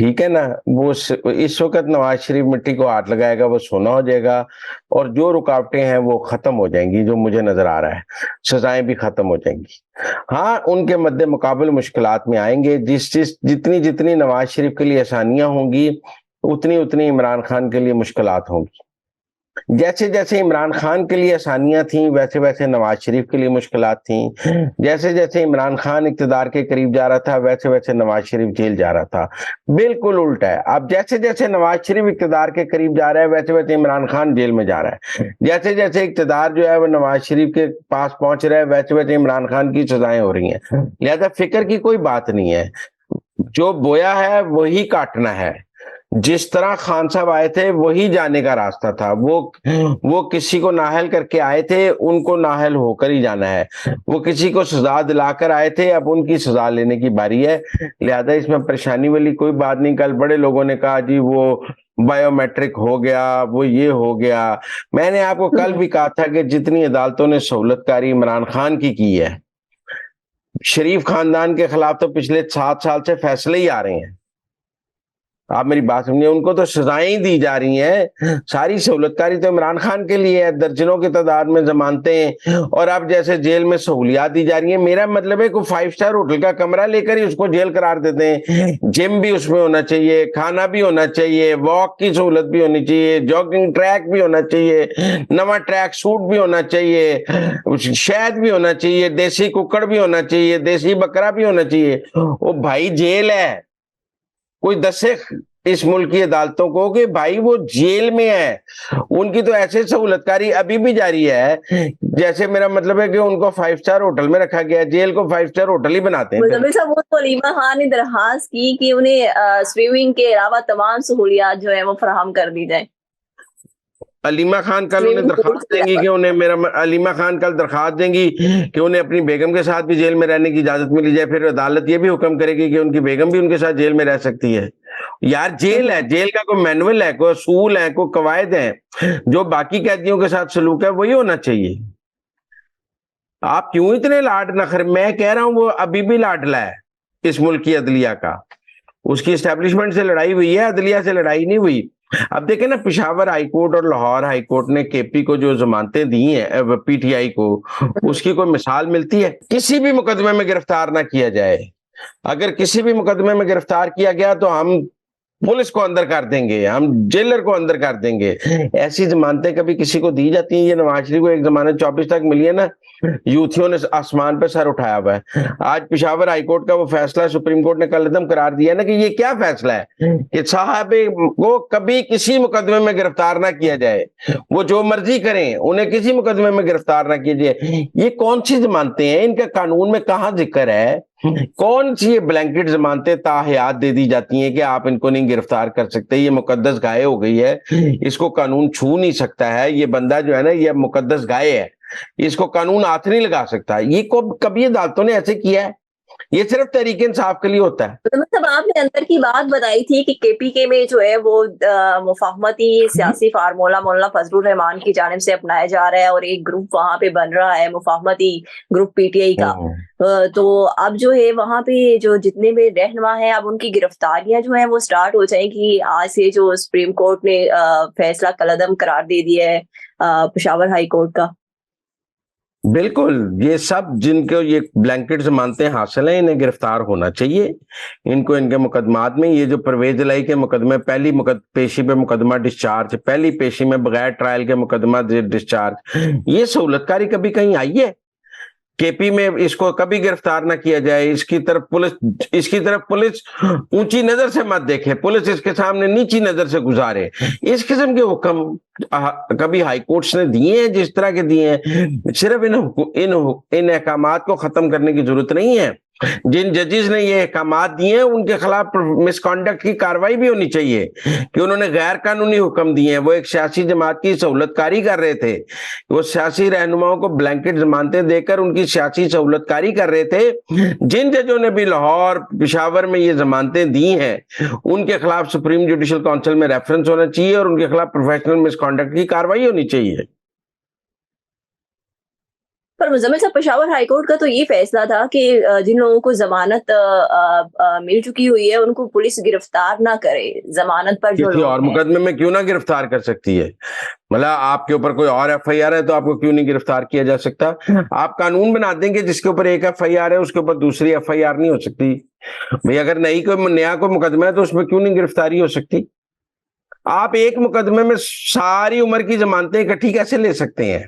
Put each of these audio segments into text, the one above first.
ٹھیک ہے نا, وہ اس وقت نواز شریف مٹی کو ہاتھ لگائے گا وہ سونا ہو جائے گا, اور جو رکاوٹیں ہیں وہ ختم ہو جائیں گی, جو مجھے نظر آ رہا ہے سزائیں بھی ختم ہو جائیں گی. ہاں ان کے مد مقابل مشکلات میں آئیں گے, جتنی نواز شریف کے لیے آسانیاں ہوں گی اتنی عمران خان کے لیے مشکلات ہوں گی. جیسے جیسے عمران خان کے لیے آسانیاں تھیں ویسے ویسے نواز شریف کے لیے مشکلات تھیں, جیسے جیسے عمران خان اقتدار کے قریب جا رہا تھا ویسے ویسے نواز شریف جیل جا رہا تھا. بالکل الٹا ہے, اب جیسے جیسے نواز شریف اقتدار کے قریب جا رہا ہے ویسے ویسے عمران خان جیل میں جا رہا ہے. جیسے جیسے اقتدار جو ہے وہ نواز شریف کے پاس پہنچ رہا ہے ویسے ویسے عمران خان کی سزائیں ہو رہی ہیں. لہذا فکر کی کوئی بات نہیں ہے, جو بویا ہے وہی کاٹنا ہے. جس طرح خان صاحب آئے تھے وہی جانے کا راستہ تھا, وہ کسی کو نااہل کر کے آئے تھے, ان کو نااہل ہو کر ہی جانا ہے. وہ کسی کو سزا دلا کر آئے تھے, اب ان کی سزا لینے کی باری ہے. لہذا اس میں پریشانی والی کوئی بات نہیں. کل بڑے لوگوں نے کہا جی وہ بایو میٹرک ہو گیا, وہ یہ ہو گیا. میں نے آپ کو کل بھی کہا تھا کہ جتنی عدالتوں نے سہولت کاری عمران خان کی ہے, شریف خاندان کے خلاف تو پچھلے 7 سال سے فیصلے ہی آ رہے ہیں. آپ میری بات سمجھیں, ان کو تو سزائیں دی جا رہی ہیں. ساری سہولت کاری تو عمران خان کے لیے ہے, درجنوں کی تعداد میں ضمانتیں, اور اب جیسے جیل میں سہولیات دی جا رہی ہیں. میرا مطلب ہے کوئی 5 اسٹار ہوٹل کا کمرہ لے کر ہی اس کو جیل قرار دیتے ہیں. جم بھی اس میں ہونا چاہیے, کھانا بھی ہونا چاہیے, واک کی سہولت بھی ہونی چاہیے, جاگنگ ٹریک بھی ہونا چاہیے, نواں ٹریک سوٹ بھی ہونا چاہیے, شہد بھی ہونا چاہیے, دیسی ککڑ بھی ہونا چاہیے, دیسی بکرا بھی ہونا چاہیے. وہ بھائی جیل ہے, کوئی دسے اس ملک کی عدالتوں کو کہ بھائی وہ جیل میں ہے. ان کی تو ایسے سہولت کاری ابھی بھی جاری ہے جیسے, میرا مطلب ہے کہ ان کو 5 اسٹار ہوٹل میں رکھا گیا, جیل کو 5 اسٹار ہوٹل ہی بناتے ہیں. مزمل صاحب, وہ تو علیمہ خان نے درخواست کی کہ انہیں سوئمنگ کے علاوہ تمام سہولیات جو ہے وہ فراہم کر دی جائیں. علیمہ خان کل انہیں درخواست دیں گی کہ انہیں علیمہ خان کل درخواست دیں گی کہ انہیں اپنی بیگم کے ساتھ بھی جیل میں رہنے کی اجازت ملی جائے. پھر عدالت یہ بھی حکم کرے گی کہ ان کی بیگم بھی ان کے ساتھ جیل میں رہ سکتی ہے. یار جیل ہے, جیل کا کوئی مینول ہے, کوئی اصول ہے, کوئی قواعد ہیں. جو باقی قیدیوں کے ساتھ سلوک ہے وہی ہونا چاہیے. آپ کیوں اتنے لاڈ نخر, میں کہہ رہا ہوں وہ ابھی بھی لاڈلا ہے اس ملک کی عدلیہ کا. اس کی اسٹیبلشمنٹ سے لڑائی ہوئی ہے, عدلیہ سے لڑائی نہیں ہوئی. اب دیکھیں نا, پشاور ہائی کورٹ اور لاہور ہائی کورٹ نے کے پی کو جو ضمانتیں دی ہیں, پی ٹی آئی کو, اس کی کوئی مثال ملتی ہے؟ کسی بھی مقدمے میں گرفتار نہ کیا جائے, اگر کسی بھی مقدمے میں گرفتار کیا گیا تو ہم پولیس کو اندر کر دیں گے, ہم جیلر کو اندر کر دیں گے. ایسی ضمانتیں کبھی کسی کو دی جاتی ہیں؟ یہ نواز شریف کو ایک ضمانت 24 تک ملی ہے نا, یوتھیوں نے آسمان پہ سر اٹھایا ہوا ہے. آج پشاور ہائی کورٹ کا وہ فیصلہ سپریم کورٹ نے کل عدم قرار دیا نا کہ یہ کیا فیصلہ ہے کہ صاحب کو کبھی کسی مقدمے میں گرفتار نہ کیا جائے, وہ جو مرضی کریں, انہیں کسی مقدمے میں گرفتار نہ کیا جائے. یہ کون سی ضمانتیں ہیں؟ ان کا قانون میں کہاں ذکر ہے؟ کون سی یہ بلینکٹ ضمانتیں تاحیات دے دی جاتی ہیں کہ آپ ان کو نہیں گرفتار کر سکتے, یہ مقدس گائے ہو گئی ہے, اس کو قانون چھو نہیں سکتا ہے, یہ بندہ جو ہے نا یہ مقدس گائے ہے, اس کو قانون ہاتھ نہیں لگا سکتا. یہ کبھی عدالتوں نے ایسے کیا ہے؟ یہ صرف تحریک انصاف کے لیے ہوتا ہے. مطلب آپ نے اندر کی بات بتائی تھی کہ کے پی کے میں جو ہے وہ مفاہمتی سیاسی فارمولہ مولانا فضل الرحمان کی جانب سے اپنایا جا رہا ہے, اور ایک گروپ وہاں پہ بن رہا ہے مفاہمتی گروپ پی ٹی آئی کا. تو اب جو ہے وہاں پہ جو جتنے بھی رہنما ہیں, اب ان کی گرفتاریاں جو ہیں وہ سٹارٹ ہو جائیں گی. آج سے جو سپریم کورٹ نے فیصلہ کالعدم قرار دے دیا ہے پشاور ہائی کورٹ کا. بالکل, یہ سب جن کو یہ بلینکٹ ضمانتیں حاصل ہیں انہیں گرفتار ہونا چاہیے. ان کو ان کے مقدمات میں, یہ جو پرویز الہی کے مقدمے, پہلی پیشی پہ مقدمہ ڈسچارج, پہلی پیشی میں بغیر ٹرائل کے مقدمہ ڈسچارج, یہ سہولت کاری کبھی کہیں آئی ہے؟ کے پی میں اس کو کبھی گرفتار نہ کیا جائے. اس کی طرف پولیس اونچی نظر سے مت دیکھے, پولیس اس کے سامنے نیچی نظر سے گزارے. اس قسم کے حکم کبھی ہائی کورٹس نے دیے ہیں جس طرح کے دیے ہیں. صرف ان احکامات کو ختم کرنے کی ضرورت نہیں ہے. جن ججز نے یہ احکامات دیے ہیں ان کے خلاف مس کانڈکٹ کی کاروائی بھی ہونی چاہیے کہ انہوں نے غیر قانونی حکم دیے ہیں. وہ ایک سیاسی جماعت کی سہولت کاری کر رہے تھے, وہ سیاسی رہنماؤں کو بلینکٹ ضمانتیں دے کر ان کی سیاسی سہولت کاری کر رہے تھے. جن ججوں نے بھی لاہور پشاور میں یہ ضمانتیں دی ہیں ان کے خلاف سپریم جوڈیشل کونسل میں ریفرنس ہونا چاہیے اور ان کے خلاف پروفیشنل مس کانڈکٹ کی کاروائی ہونی چاہیے. پر مزمل صاحب پشاور ہائی کورٹ کا تو یہ فیصلہ تھا کہ جن لوگوں کو ضمانت مل چکی ہوئی ہے ان کو پولیس گرفتار نہ کرے، ضمانت پر جو کسی اور لوگ ہیں۔ مقدمے میں کیوں نہ گرفتار کر سکتی ہے؟ مطلب آپ کے اوپر کوئی اور ایف آئی آر ہے تو آپ کو کیوں نہیں گرفتار کیا جا سکتا؟ آپ قانون بنا دیں گے جس کے اوپر ایک ایف آئی آر ہے اس کے اوپر دوسری ایف آئی آر نہیں ہو سکتی بھئی؟ اگر نیا کوئی مقدمہ ہے تو اس میں کیوں نہیں گرفتاری ہو سکتی؟ آپ ایک مقدمے میں ساری عمر کی ضمانتیں اکٹھی کیسے لے سکتے ہیں؟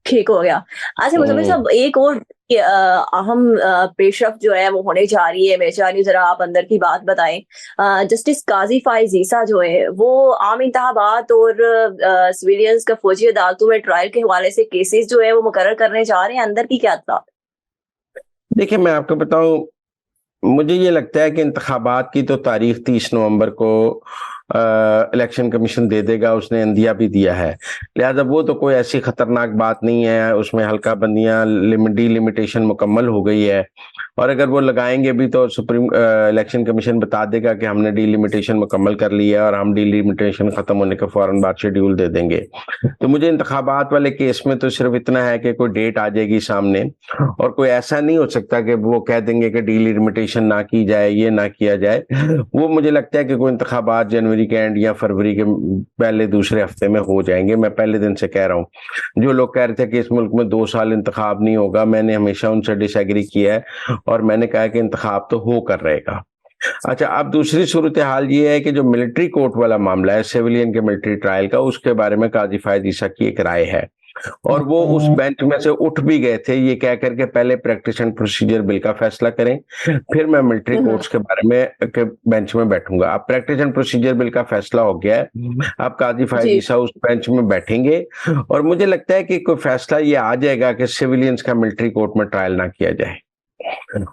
ٹھیک ہو گیا۔ اچھا مزمل صاحب ایک اور اہم پیش رفت جو ہے وہ ہونے جا رہی ہے، میں چاہ رہی ہوں ذرا آپ اندر کی بات بتائیں۔ جسٹس قاضی فائز عیسیٰ جو ہے وہ عام انتخابات اور سویلینز کا فوجی عدالتوں میں ٹرائل کے حوالے سے کیسز جو ہے وہ مقرر کرنے جا رہے ہیں، اندر کی کیا اطلاع؟ دیکھیں میں آپ کو بتاؤں، مجھے یہ لگتا ہے کہ انتخابات کی تو تاریخ 30 نومبر کو الیکشن کمیشن دے دے گا، اس نے عندیہ بھی دیا ہے، لہذا وہ تو کوئی ایسی خطرناک بات نہیں ہے، اس میں حلقہ بندیاں ڈی لمیٹیشن مکمل ہو گئی ہے، اور اگر وہ لگائیں گے بھی تو الیکشن کمیشن بتا دے گا کہ ہم نے ڈی لمیٹیشن مکمل کر لی ہے اور ہم ڈی لمیٹیشن ختم ہونے کے فوراً بعد شیڈیول دے دیں گے۔ تو مجھے انتخابات والے کیس میں تو صرف اتنا ہے کہ کوئی ڈیٹ آ جائے گی سامنے، اور کوئی ایسا نہیں ہو سکتا کہ وہ کہہ دیں گے کہ ڈی لمیٹیشن نہ کی جائے، یہ نہ کیا جائے۔ وہ مجھے لگتا ہے کہ کوئی انتخابات جنوری کے اینڈ یا فروری کے پہلے دوسرے ہفتے میں ہو جائیں گے۔ میں پہلے دن سے کہہ رہا ہوں، جو لوگ کہہ رہے تھے کہ اس ملک میں 2 سال انتخاب نہیں ہوگا، میں نے ہمیشہ ان سے ڈس ایگری کیا ہے اور میں نے کہا کہ انتخاب تو ہو کر رہے گا۔ اچھا، اب دوسری صورتحال یہ ہے کہ جو ملٹری کورٹ والا معاملہ ہے، سیولین کے ملٹری ٹرائل کا، اس کے بارے میں قاضی فائز عیسیٰ کی ایک رائے ہے، اور وہ اس بینچ میں سے اٹھ بھی گئے تھے یہ کہہ کر کے پہلے پریکٹس اینڈ پروسیجر بل کا فیصلہ کریں، پھر میں ملٹری کورٹس کے بارے میں بینچ میں بیٹھوں گا۔ اب پریکٹس اینڈ پروسیجر بل کا فیصلہ ہو گیا ہے، اب قاضی فائز عیسیٰ اس بینچ میں بیٹھیں گے، اور مجھے لگتا ہے کہ کوئی فیصلہ یہ آ جائے گا کہ سیولینز کا ملٹری کورٹ میں ٹرائل نہ کیا جائے،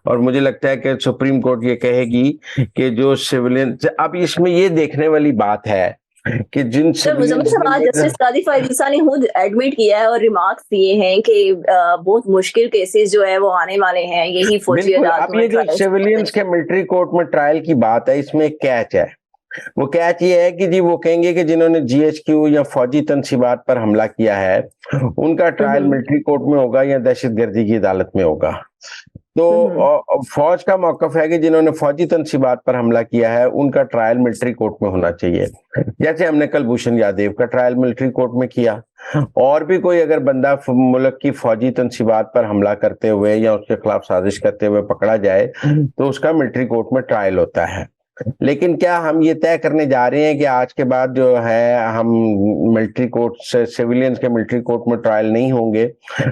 اور مجھے لگتا ہے کہ سپریم کورٹ یہ کہے گی کہ جو سیولین، اب اس میں یہ دیکھنے والی بات ہے کہ جن مزمل صاحب آج جسٹس قاضی فائز عیسیٰ نے خود ایڈمٹ کیا ہے اور ریمارکس دیے ہیں کہ بہت مشکل کیسز جو ہے وہ آنے والے ہیں یہی فوجی بالکل۔ عدالتوں اب میں یہ جو ٹرائل۔ سیولینز کے ملٹری کورٹ میں ٹرائل کی بات ہے، اس میں ایک کیچ ہے، وہ کیچ یہ ہے کہ جی وہ کہیں گے کہ جنہوں نے جی ایچ کیو یا فوجی تنصیبات پر حملہ کیا ہے ان کا ٹرائل ملٹری کورٹ میں ہوگا یا دہشت گردی کی عدالت میں ہوگا۔ تو فوج کا موقف ہے کہ جنہوں نے فوجی تنصیبات پر حملہ کیا ہے ان کا ٹرائل ملٹری کورٹ میں ہونا چاہیے، جیسے ہم نے کلبھوشن یادیو کا ٹرائل ملٹری کورٹ میں کیا، اور بھی کوئی اگر بندہ ملک کی فوجی تنصیبات پر حملہ کرتے ہوئے یا اس کے خلاف سازش کرتے ہوئے پکڑا جائے تو اس کا ملٹری کورٹ میں ٹرائل ہوتا ہے۔ لیکن کیا ہم یہ طے کرنے جا رہے ہیں کہ آج کے بعد جو ہے ہم ملٹری کورٹ سے سیولینز کے ملٹری کورٹ میں ٹرائل نہیں ہوں گے،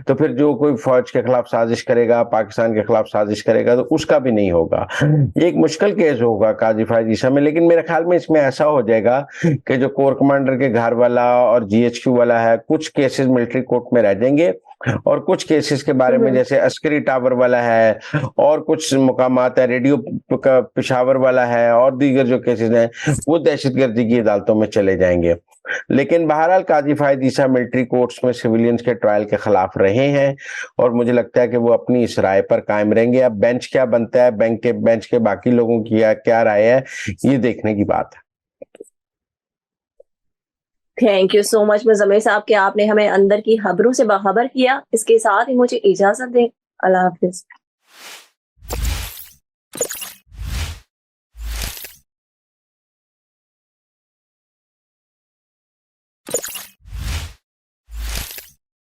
تو پھر جو کوئی فوج کے خلاف سازش کرے گا، پاکستان کے خلاف سازش کرے گا، تو اس کا بھی نہیں ہوگا۔ یہ ایک مشکل کیس ہوگا قاضی فائز عیسیٰ میں، لیکن میرے خیال میں اس میں ایسا ہو جائے گا کہ جو کور کمانڈر کے گھر والا اور جی ایچ کیو والا ہے، کچھ کیسز ملٹری کورٹ میں رہ جائیں گے، اور کچھ کیسز کے بارے میں جیسے عسکری ٹاور والا ہے اور کچھ مقامات ہے، ریڈیو پشاور والا ہے، اور دیگر جو کیسز ہیں وہ دہشت گردی کی عدالتوں میں چلے جائیں گے۔ لیکن بہرحال قاضی فائز عیسیٰ ملٹری کورٹس میں سیولینز کے ٹرائل کے خلاف رہے ہیں، اور مجھے لگتا ہے کہ وہ اپنی اس رائے پر قائم رہیں گے۔ اب بینچ کیا بنتا ہے، بینچ کے باقی لوگوں کی کیا رائے ہے، یہ دیکھنے کی بات ہے۔ تھینک یو سو مچ مزمل صاحب کہ آپ نے ہمیں اندر کی خبروں سے باخبر کیا۔ اس کے ساتھ ہی مجھے اجازت دیں، اللہ حافظ۔